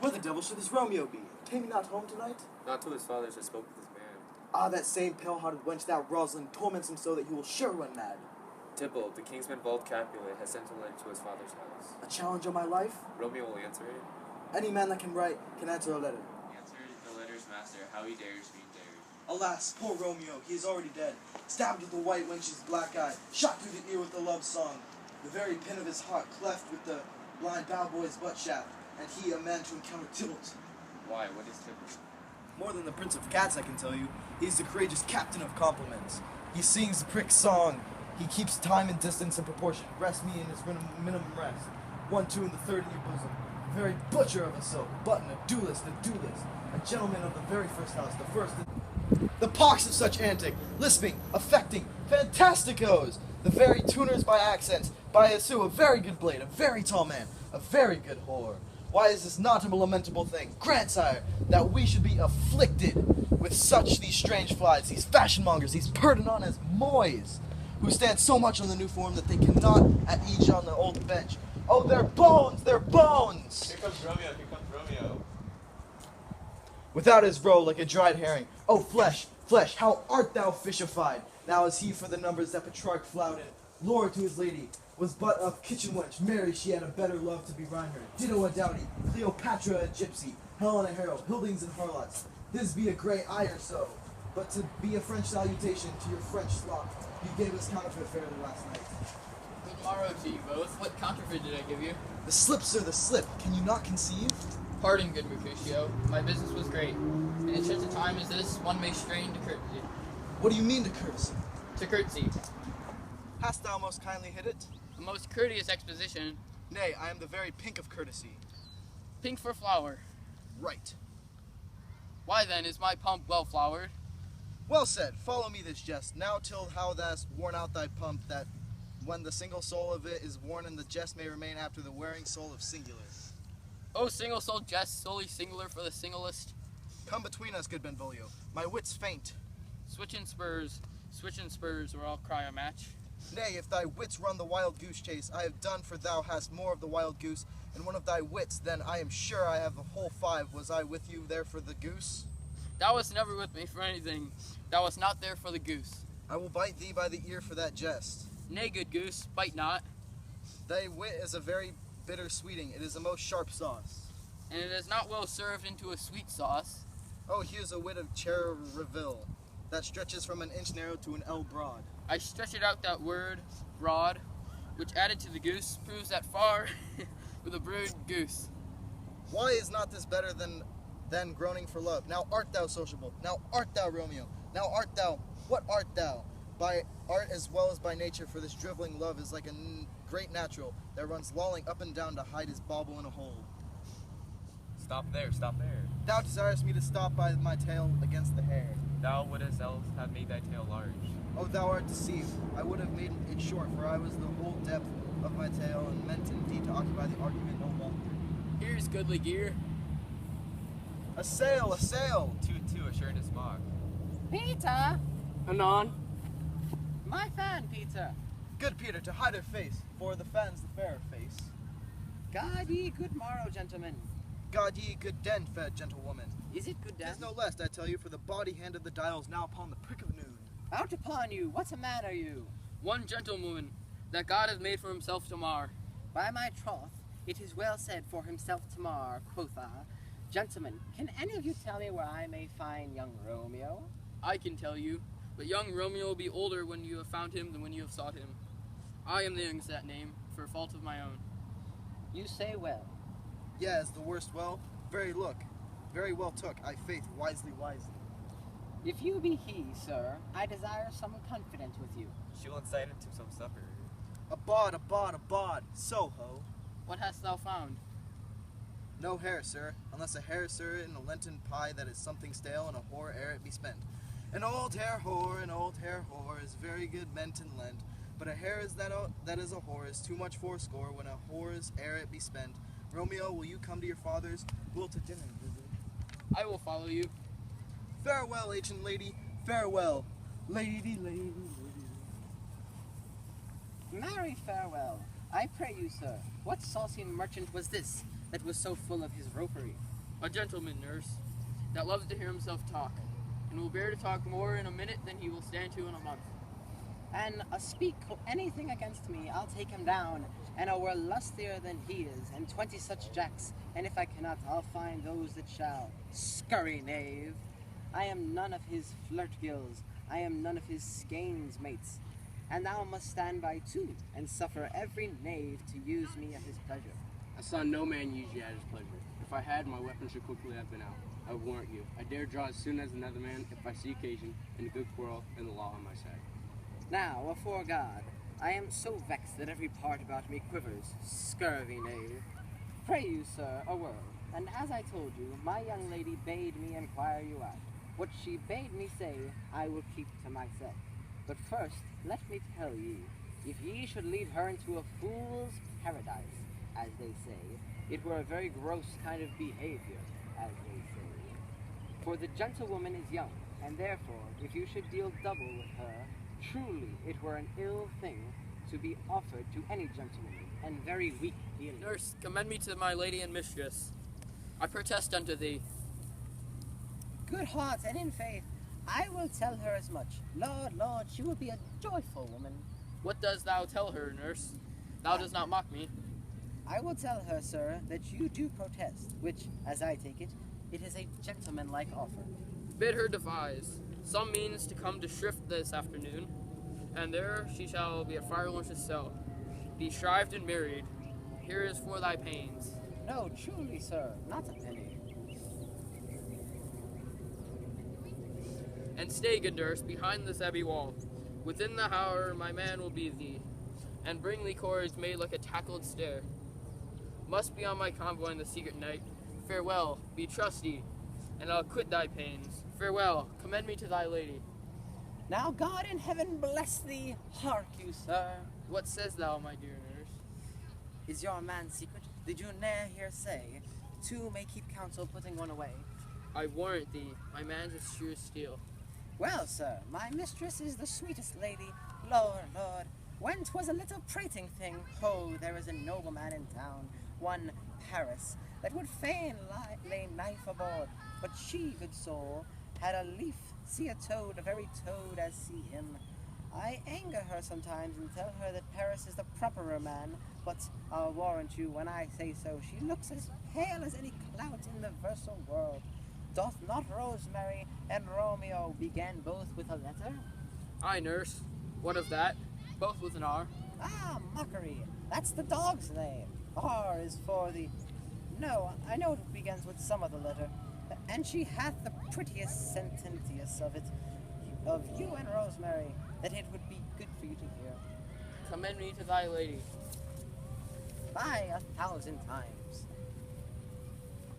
Where the devil should this Romeo be? Came he not home tonight? Not till his fathers have spoke with his man. Ah, that same pale-hearted wench, that Rosalind, torments him so that he will sure run mad. Tybalt, the kingsman Vald Capulet, has sent a letter to his father's house. A challenge on my life? Romeo will answer it. Any man that can write can answer a letter. Answered the letter's master, how he dares be dared. Alas, poor Romeo, he is already dead. Stabbed with the white wench's black eye, shot through the ear with the love song. The very pin of his heart cleft with the blind bowboy's butt shaft, and he a man to encounter Tybalt. Why? What is Tybalt? More than the Prince of Cats, I can tell you. He's the courageous captain of compliments. He sings the prick song. He keeps time and distance and proportion. Rest me in his minimum rest. 1, 2, and the third in your bosom. The very butcher of a soap. Button, a duelist, a gentleman of the very first house, the first. The pox of such antic, lisping, affecting, fantasticos. The very tuners by accents, by a Sue, a very good blade, a very tall man, a very good whore. Why is this not a lamentable thing? Grandsire, that we should be afflicted with such these strange flies, these fashionmongers, these perdonant as moys, who stand so much on the new form that they cannot at each on the old bench. Oh, their bones, their bones! Here comes Romeo, here comes Romeo. Without his roe like a dried herring. Oh, flesh, flesh, how art thou fishified? Now is he for the numbers that Petrarch flouted. Lord to his lady, was but of kitchen wench. Mary, she had a better love to be Reiner. Ditto a dowdy, Cleopatra a gypsy, Helen a herald, Hildings and harlots. This be a grey eye or so. But to be a French salutation to your French slop, you gave us counterfeit fairly last night. Good morrow to you both. What counterfeit did I give you? The slip, sir, the slip. Can you not conceive? Pardon, good Mercutio. My business was great. And in such a time as this, one may strain to courtesy. What do you mean to courtesy? To curtsy. Hast thou most kindly hit it? A most courteous exposition. Nay, I am the very pink of courtesy. Pink for flower. Right. Why then is my pump well flowered? Well said. Follow me this jest. Now till how thou'st worn out thy pump, that when the single soul of it is worn and the jest may remain after the wearing soul of singular. O single soul jest, solely singular for the singlest. Come between us, good Benvolio. My wits faint. Switch and spurs, or I'll cry a match. Nay, if thy wits run the wild goose chase, I have done, for thou hast more of the wild goose, and one of thy wits, then I am sure I have the whole 5. Was I with you there for the goose? Thou wast never with me for anything. Thou wast not there for the goose. I will bite thee by the ear for that jest. Nay, good goose, bite not. Thy wit is a very bitter sweeting. It is a most sharp sauce. And it is not well served into a sweet sauce. Oh, here's a wit of Cherreville, that stretches from an inch narrow to an ell broad. I stretch it out that word, broad, which added to the goose, proves that far with a brood goose. Why is not this better than groaning for love? Now art thou sociable. Now art thou Romeo. Now art thou. What art thou? By art as well as by nature, for this driveling love is like a great natural that runs lolling up and down to hide his bauble in a hole. Stop there, stop there. Thou desirest me to stop by my tail against the hair. Thou wouldst else have made thy tail large. Oh, thou art deceived. I would have made it short, for I was the whole depth of my tail, and meant indeed to occupy the argument no longer. Here's goodly gear. A sail, a sail! Toot, a shirt and a smock. Peter! Anon. My fan, Peter. Good Peter, to hide her face, for the fan's the fairer face. God ye good morrow, gentlemen. God ye good den, fair gentlewoman. Is it good den? Tis no less, I tell you, for the body hand of the dial is now upon the prick of noon. Out upon you, what a man are you? One gentlewoman that God has made for himself to mar. By my troth, it is well said for himself to mar, quotha. Gentlemen, can any of you tell me where I may find young Romeo? I can tell you, but young Romeo will be older when you have found him than when you have sought him. I am the youngest that name, for fault of my own. You say well. Yes, the worst well, very well took, I faith, wisely. If you be he, sir, I desire some confidence with you. She will incite him to some supper. A bod, so-ho. What hast thou found? No hare, sir, unless a hare, sir, in a Lenten pie that is something stale, and a whore ere it be spent. An old hare whore is very good meant in Lent, but a hare is that is a whore is too much fourscore when a whore is ere it be spent. Romeo, will you come to your father's? We'll to dinner visit. I will follow you. Farewell, ancient lady, farewell. Lady. Marry farewell. I pray you, sir, what saucy merchant was this that was so full of his ropery? A gentleman, nurse, that loves to hear himself talk, and will bear to talk more in a minute than he will stand to in a month. And speak anything against me, I'll take him down, and I were lustier than he is, and 20 such jacks, and if I cannot, I'll find those that shall. Scurry knave! I am none of his flirt gills, I am none of his skeins mates, and thou must stand by too, and suffer every knave to use me at his pleasure. I saw no man use you at his pleasure. If I had, my weapon should quickly have been out. I warrant you, I dare draw as soon as another man, if I see occasion, and a good quarrel, and the law on my side. Now, afore God, I am so vexed that every part about me quivers. Scurvy knave. Pray you, sir, a word. And as I told you, my young lady bade me inquire you out. What she bade me say, I will keep to myself. But first, let me tell ye, if ye should lead her into a fool's paradise, as they say, it were a very gross kind of behavior, as they say. For the gentlewoman is young, and therefore, if you should deal double with her, truly it were an ill thing to be offered to any gentlewoman, and very weak dealing. Nurse, commend me to my lady and mistress. I protest unto thee. Good heart, and in faith, I will tell her as much. Lord, Lord, she will be a joyful woman. What dost thou tell her, nurse? Thou dost not mock me. I will tell her, sir, that you do protest, which, as I take it, it is a gentlemanlike offer. Bid her devise some means to come to Shrift this afternoon, and there she shall be at Firelunch's cell. Be shrived and married. Here is for thy pains. No, truly, sir, not a penny. And stay, good nurse, behind this abbey wall. Within the hour my man will be thee, and bring thee cords made like a tackled stair. Must be on my convoy in the secret night. Farewell, be trusty, and I'll quit thy pains. Farewell, commend me to thy lady. Now God in heaven bless thee. Hark you, sir. What says thou, my dear nurse? Is your man secret? Did you ne'er hear say, two may keep counsel putting one away? I warrant thee, my man's as sure as steel. Well, sir, my mistress is the sweetest lady. Lord, Lord, when 'twas a little prating thing, ho, there is a nobleman in town, one Paris, that would fain lay knife aboard, but she, good soul, had a leaf, see a toad, a very toad as see him. I anger her sometimes and tell her that Paris is the properer man, but I'll warrant you when I say so, she looks as pale as any clout in the versal world. Doth not Rosemary and Romeo begin both with a letter? Aye, nurse. What of that? Both with an R. Ah, mockery. That's the dog's name. R is for the... No, I know it begins with some other letter. And she hath the prettiest sententious of it, of you and Rosemary, that it would be good for you to hear. Commend me to thy lady. By 1,000 times.